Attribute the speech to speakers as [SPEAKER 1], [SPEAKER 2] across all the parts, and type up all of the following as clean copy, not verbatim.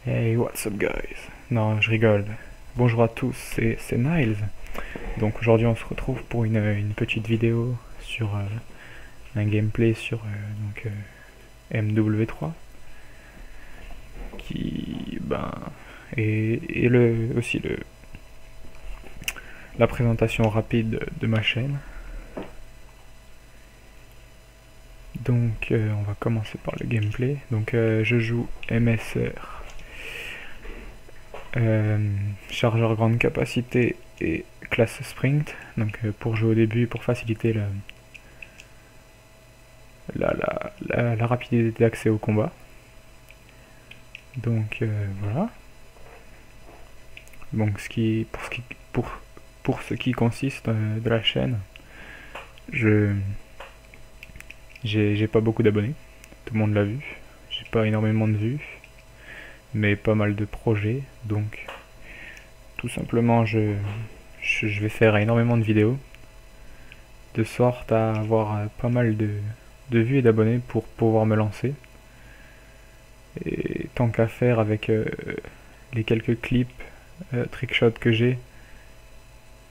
[SPEAKER 1] Hey, what's up guys? Non, je rigole. Bonjour à tous, c'est Niles. Donc aujourd'hui on se retrouve pour une petite vidéo sur un gameplay sur MW3 qui et aussi la présentation rapide de ma chaîne. Donc on va commencer par le gameplay. Donc je joue MSR. Chargeur grande capacité et classe sprint, donc pour jouer au début, pour faciliter la rapidité d'accès au combat. Donc voilà. Donc pour ce qui consiste de la chaîne, je j'ai pas beaucoup d'abonnés, tout le monde l'a vu. J'ai pas énormément de vues, mais pas mal de projets. Donc tout simplement je vais faire énormément de vidéos de sorte à avoir pas mal de vues et d'abonnés pour pouvoir me lancer. Et tant qu'à faire avec les quelques clips, trickshots que j'ai,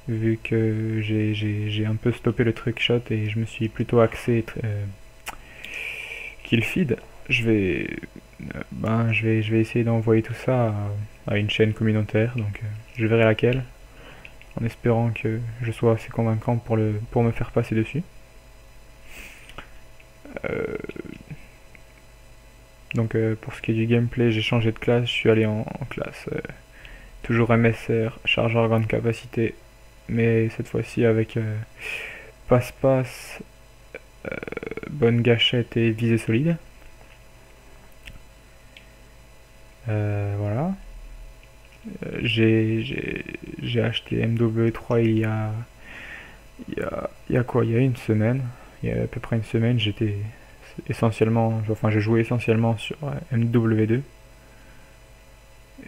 [SPEAKER 1] vu que j'ai un peu stoppé le trickshot et je me suis plutôt axé kill feed, je vais essayer d'envoyer tout ça à une chaîne communautaire, donc je verrai laquelle, en espérant que je sois assez convaincant pour me faire passer dessus. Euh, donc pour ce qui est du gameplay, j'ai changé de classe, je suis allé en classe toujours MSR, chargeur grande capacité, mais cette fois-ci avec passe-passe, bonne gâchette et visée solide. Voilà. J'ai acheté MW3 il y a quoi? Il y a une semaine. Il y a à peu près une semaine, je jouais essentiellement sur MW2.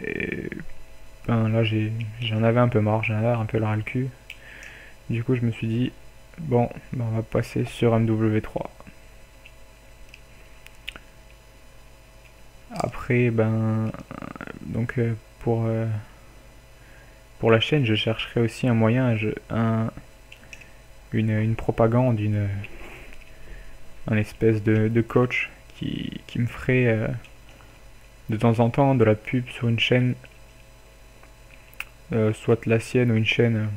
[SPEAKER 1] Et là, j'en avais un peu marre, j'en avais un peu ras le cul. Du coup, je me suis dit, bon, on va passer sur MW3. Après, donc pour la chaîne, je chercherai aussi un moyen, une propagande, un espèce de coach qui me ferait de temps en temps de la pub sur une chaîne, soit la sienne ou une chaîne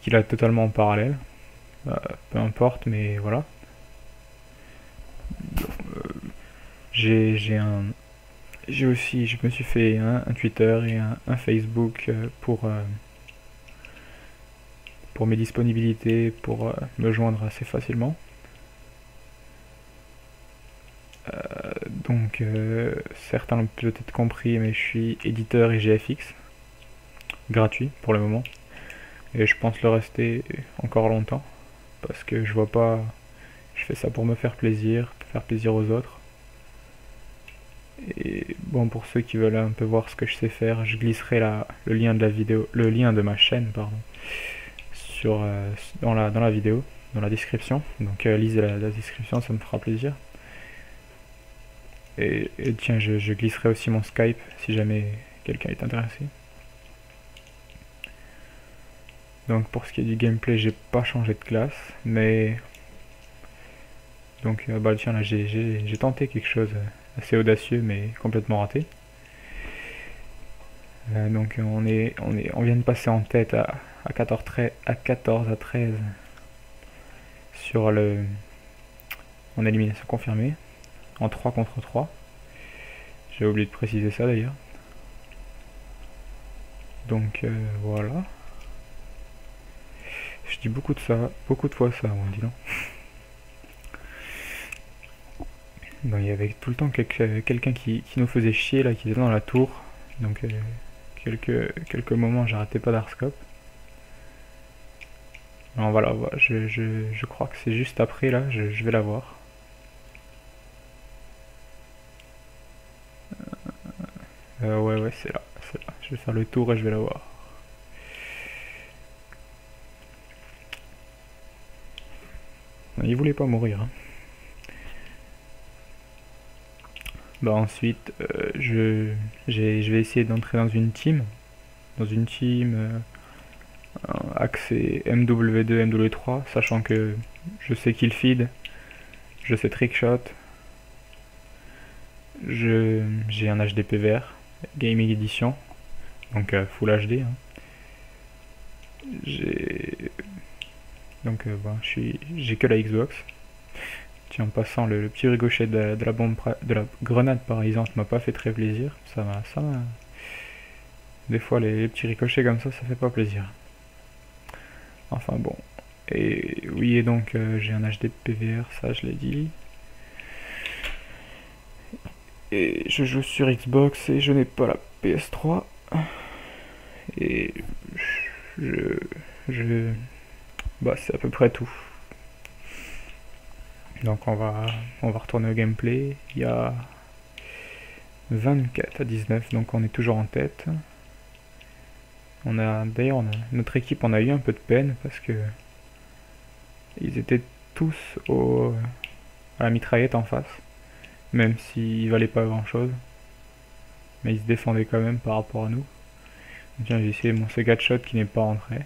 [SPEAKER 1] qui l'a totalement en parallèle. Peu importe, mais voilà. J'ai un, j'ai aussi, je me suis fait un Twitter et un Facebook pour mes disponibilités, pour me joindre assez facilement. Donc certains l'ont peut-être compris, mais je suis éditeur et GFX, gratuit pour le moment. Et je pense le rester encore longtemps, parce que je vois pas, je fais ça pour me faire plaisir aux autres. Et bon, pour ceux qui veulent un peu voir ce que je sais faire, je glisserai le lien de la vidéo, le lien de ma chaîne, pardon, dans la vidéo, dans la description. Donc lisez la description, ça me fera plaisir. Et tiens, je glisserai aussi mon Skype si jamais quelqu'un est intéressé. Donc pour ce qui est du gameplay, j'ai pas changé de classe, mais donc tiens là j'ai tenté quelque chose assez audacieux mais complètement raté. Donc on vient de passer en tête à 14 à 13 sur en élimination confirmée, en 3 contre 3. J'ai oublié de préciser ça d'ailleurs. Donc voilà. Je dis beaucoup de fois ça, on dit non. Donc, il y avait tout le temps quelqu'un qui nous faisait chier là, qui était dans la tour. Donc quelques moments j'arrêtais pas d'arscope. Non voilà, je crois que c'est juste après là, je vais la voir. Ouais, c'est là, c'est là. Je vais faire le tour et je vais la voir. Non, il voulait pas mourir, hein. Bah ensuite, je vais essayer d'entrer dans une team, axée MW2, MW3, sachant que je sais kill feed, je sais trickshot, j'ai un HDP vert, Gaming Edition, donc Full HD. Hein. Donc bon, j'ai que la Xbox. Tiens, en passant, le petit ricochet de la bombe, de la grenade paralysante m'a pas fait très plaisir. Des fois, les petits ricochets comme ça fait pas plaisir. Enfin bon. Et oui, et donc j'ai un HDP VR, ça je l'ai dit. Et je joue sur Xbox et je n'ai pas la PS3. Et je bah c'est à peu près tout. Donc on va retourner au gameplay. Il y a 24 à 19, donc on est toujours en tête. D'ailleurs notre équipe on a eu un peu de peine parce que ils étaient tous à la mitraillette en face, même s'ils valaient pas grand chose, mais ils se défendaient quand même par rapport à nous. Tiens, j'ai essayé mon Sega Shot qui n'est pas rentré.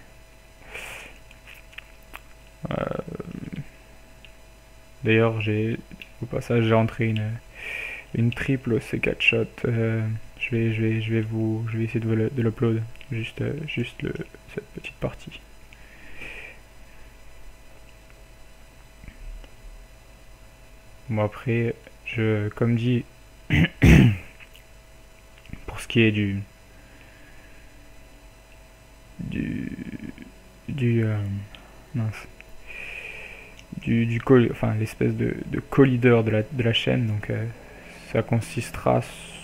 [SPEAKER 1] D'ailleurs, au passage, j'ai rentré une triple C4 shot. Je vais essayer de l'upload. Juste cette petite partie. Bon après, comme dit, pour ce qui est enfin l'espèce de co-leader de la chaîne, donc ça consistera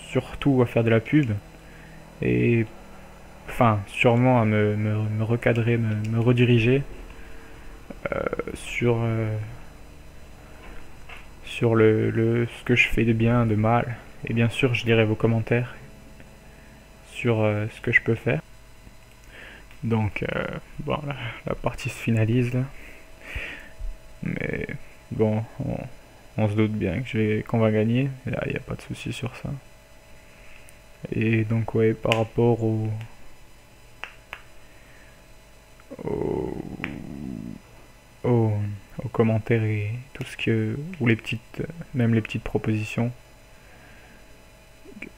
[SPEAKER 1] surtout à faire de la pub et enfin sûrement à me recadrer, me rediriger sur ce que je fais de bien, de mal, et bien sûr je lirai vos commentaires sur ce que je peux faire. Donc bon, la partie se finalise là. Mais bon, on se doute bien qu'on va gagner, là il n'y a pas de souci sur ça. Et donc ouais, par rapport aux commentaires et tout ce que, ou même les petites propositions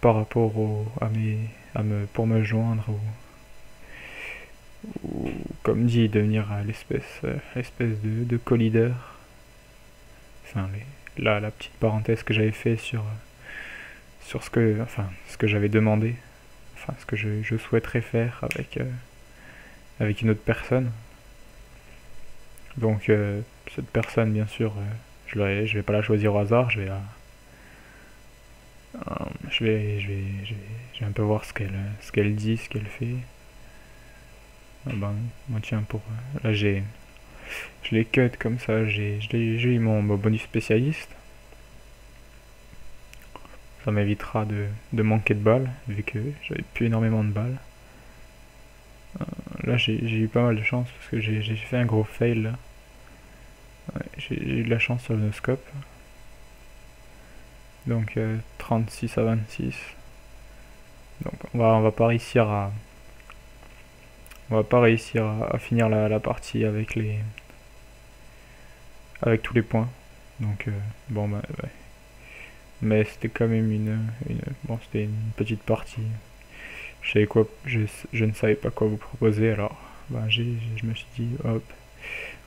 [SPEAKER 1] par rapport pour me joindre ou comme dit devenir l'espèce de co-leader. Enfin la petite parenthèse que j'avais fait sur ce que j'avais demandé, enfin ce que je souhaiterais faire avec une autre personne. Donc cette personne bien sûr je vais pas la choisir au hasard, je vais un peu voir ce qu'elle dit, ce qu'elle fait. Ben, moi tiens, là je les cut comme ça, j'ai eu mon bonus spécialiste. Ça m'évitera de manquer de balles, vu que j'avais plus énormément de balles. Là j'ai eu pas mal de chance parce que j'ai fait un gros fail là. Ouais, j'ai eu de la chance sur le no-scope. Donc 36 à 26. Donc on va pas réussir à finir la partie avec tous les points. Donc bon bah ouais. Mais c'était quand même c'était une petite partie. Je ne savais pas quoi vous proposer, alors bah, je me suis dit hop,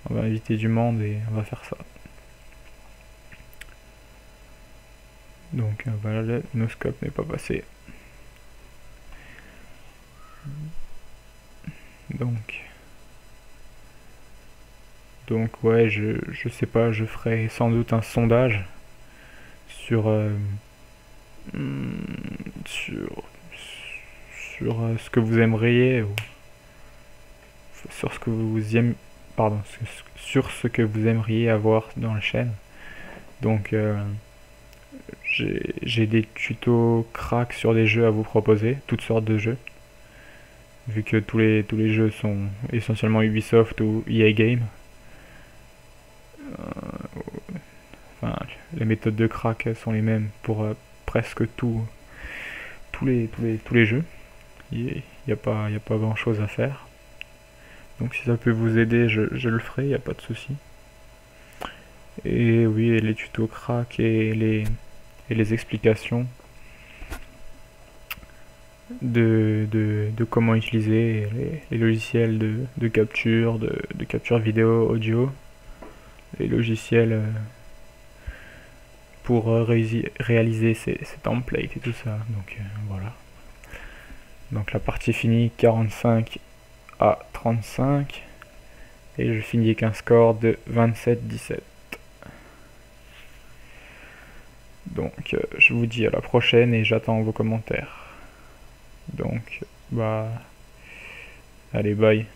[SPEAKER 1] on va inviter du monde et on va faire ça. Donc voilà, le no-scope n'est pas passé. Donc ouais, je sais pas, je ferai sans doute un sondage sur ce que vous aimeriez, ou sur ce que vous aimez, pardon, sur ce que vous aimeriez avoir dans la chaîne. Donc j'ai des tutos crack sur des jeux à vous proposer, toutes sortes de jeux, vu que tous les jeux sont essentiellement Ubisoft ou EA Game. Enfin, les méthodes de crack sont les mêmes pour presque tous les jeux. Il n'y a pas grand chose à faire. Donc si ça peut vous aider, je le ferai, il n'y a pas de souci. Et oui, les tutos crack et les explications de comment utiliser les logiciels de capture, de capture vidéo, audio, les logiciels pour réaliser ces templates et tout ça. Donc voilà. Donc la partie finie 45 à 35 et je finis avec un score de 27-17. Donc je vous dis à la prochaine et j'attends vos commentaires. Donc bah allez, bye.